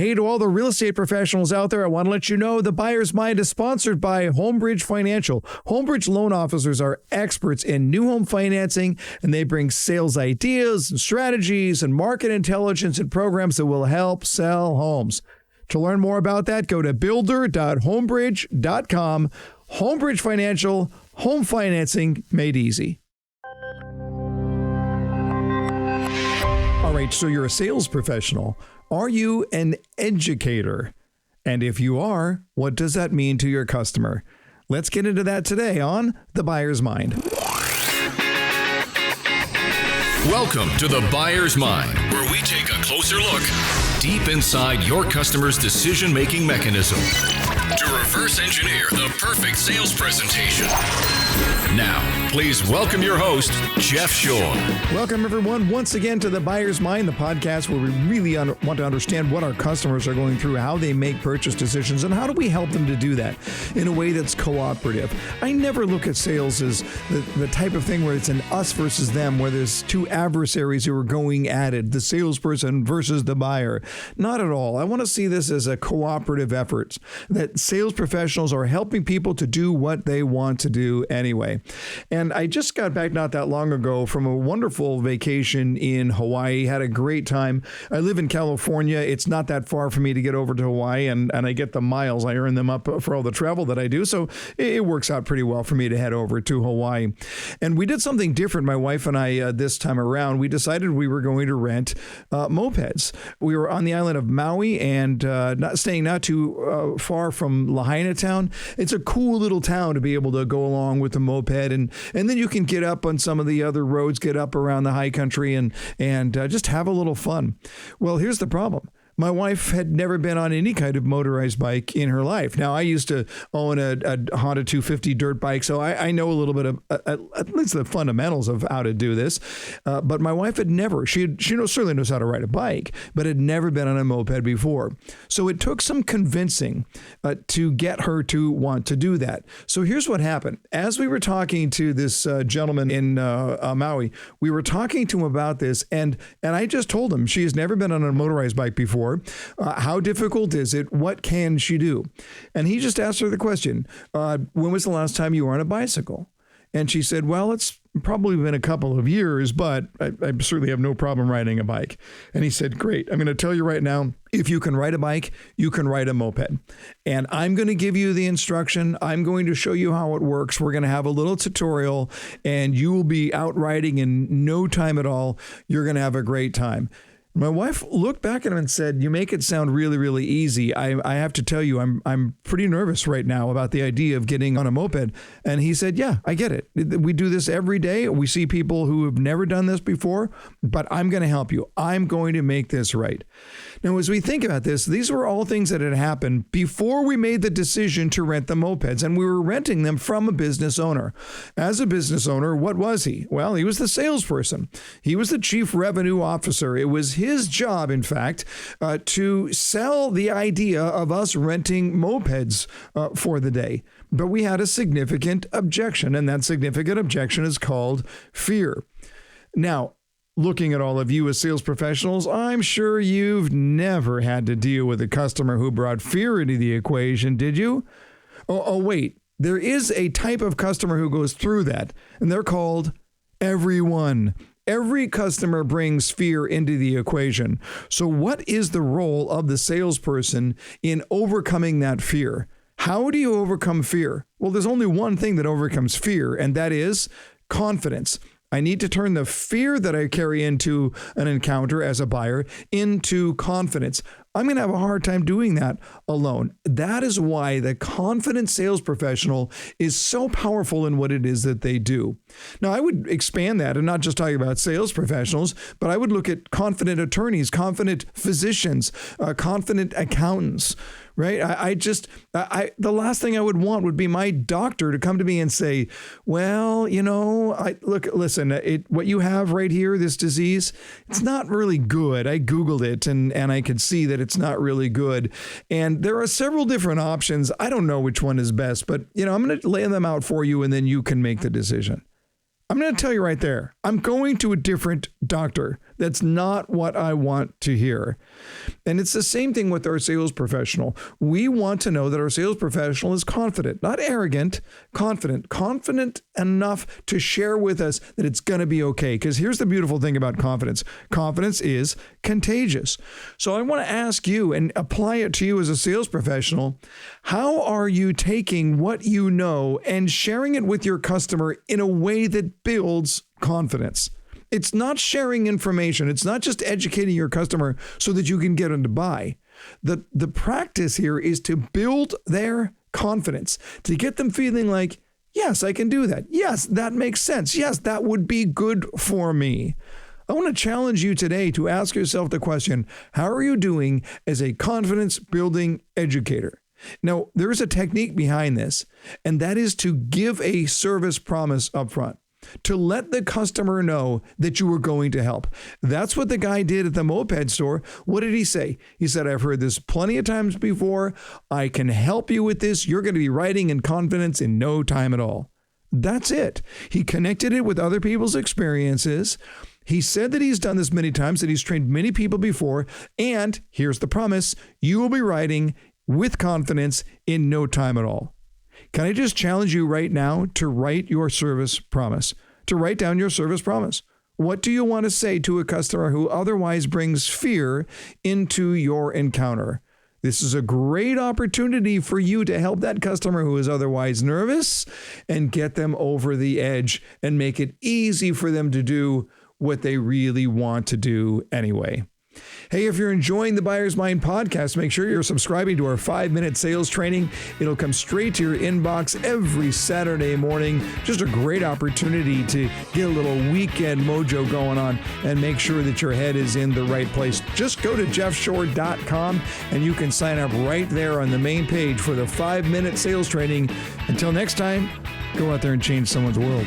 Hey, to all the real estate professionals out there, I want to let you know the Buyer's Mind is sponsored by Homebridge Financial. Homebridge loan officers are experts in new home financing, and they bring sales ideas and strategies and market intelligence and programs that will help sell homes. To learn more about that, go to builder.homebridge.com. Homebridge Financial, home financing made easy. All right, so you're a sales professional. Are you an educator? And if you are, what does that mean to your customer? Let's get into that today on The Buyer's Mind. Welcome to The Buyer's Mind, where we take a closer look deep inside your customer's decision-making mechanism to reverse engineer the perfect sales presentation. Now, please welcome your host, Jeff Shore. Welcome, everyone, once again to The Buyer's Mind, the podcast where we really want to understand what our customers are going through, how they make purchase decisions, and how do we help them to do that in a way that's cooperative. I never look at sales as the type of thing where it's an us versus them, where there's two adversaries who are going at it, the salesperson versus the buyer. Not at all. I want to see this as a cooperative effort, that sales professionals are helping people to do what they want to do anyway. And I just got back not that long ago from a wonderful vacation in Hawaii. Had a great time. I live in California. It's not that far for me to get over to Hawaii, and I get the miles. I earn them up for all the travel that I do. So it works out pretty well for me to head over to Hawaii. And we did something different, my wife and I, this time around. We decided we were going to rent mopeds. We were on the island of Maui and staying not too far from Lahaina town. It's a cool little town to be able to go along with the moped. And then you can get up on some of the other roads, get up around the high country and just have a little fun. Well, here's the problem. My wife had never been on any kind of motorized bike in her life. Now, I used to own a Honda 250 dirt bike, so I know a little bit of at least the fundamentals of how to do this. But my wife had never. She certainly knows how to ride a bike, but had never been on a moped before. So it took some convincing to get her to want to do that. So here's what happened. As we were talking to this gentleman in Maui, we were talking to him about this, and I just told him she has never been on a motorized bike before. How difficult is it? What can she do? And he just asked her the question, when was the last time you were on a bicycle? And she said, well, it's probably been a couple of years, but I certainly have no problem riding a bike. And he said, great. I'm going to tell you right now, if you can ride a bike, you can ride a moped. And I'm going to give you the instruction. I'm going to show you how it works. We're going to have a little tutorial, and you will be out riding in no time at all. You're going to have a great time. My wife looked back at him and said, you make it sound really, really easy. I have to tell you, I'm pretty nervous right now about the idea of getting on a moped. And he said, yeah, I get it. We do this every day. We see people who have never done this before, but I'm going to help you. I'm going to make this right. Now, as we think about this, these were all things that had happened before we made the decision to rent the mopeds, and we were renting them from a business owner. As a business owner, what was he? Well, he was the salesperson. He was the chief revenue officer. It was his job, in fact, to sell the idea of us renting mopeds for the day. But we had a significant objection, and that significant objection is called fear. Now, looking at all of you as sales professionals, I'm sure you've never had to deal with a customer who brought fear into the equation, did you? Oh, wait, there is a type of customer who goes through that, and they're called everyone. Every customer brings fear into the equation. So what is the role of the salesperson in overcoming that fear? How do you overcome fear? Well, there's only one thing that overcomes fear, and that is confidence. I need to turn the fear that I carry into an encounter as a buyer into confidence. I'm going to have a hard time doing that alone. That is why the confident sales professional is so powerful in what it is that they do. Now, I would expand that and not just talk about sales professionals, but I would look at confident attorneys, confident physicians, confident accountants, right? The last thing I would want would be my doctor to come to me and say, well, listen, what you have right here, this disease, it's not really good. I Googled it and I could see that it's not really good. And there are several different options. I don't know which one is best, but I'm going to lay them out for you and then you can make the decision. I'm going to tell you right there, I'm going to a different doctor. That's not what I want to hear. And it's the same thing with our sales professional. We want to know that our sales professional is confident, not arrogant, confident enough to share with us that it's going to be okay. Because here's the beautiful thing about confidence. Confidence is contagious. So I want to ask you and apply it to you as a sales professional. How are you taking what you know and sharing it with your customer in a way that builds confidence? It's not sharing information. It's not just educating your customer so that you can get them to buy. The practice here is to build their confidence, to get them feeling like, yes, I can do that. Yes, that makes sense. Yes, that would be good for me. I want to challenge you today to ask yourself the question, how are you doing as a confidence building educator? Now, there is a technique behind this, and that is to give a service promise up front, to let the customer know that you were going to help. That's what the guy did at the moped store. What did he say? He said, I've heard this plenty of times before. I can help you with this. You're going to be riding in confidence in no time at all. That's it. He connected it with other people's experiences. He said that he's done this many times, that he's trained many people before. And here's the promise, you will be riding with confidence in no time at all. Can I just challenge you right now to write your service promise, to write down your service promise? What do you want to say to a customer who otherwise brings fear into your encounter? This is a great opportunity for you to help that customer who is otherwise nervous and get them over the edge and make it easy for them to do what they really want to do anyway. Hey, if you're enjoying the Buyer's Mind podcast, make sure you're subscribing to our 5-minute sales training. It'll come straight to your inbox every Saturday morning. Just a great opportunity to get a little weekend mojo going on and make sure that your head is in the right place. Just go to jeffshore.com and you can sign up right there on the main page for the 5-minute sales training. Until next time, go out there and change someone's world.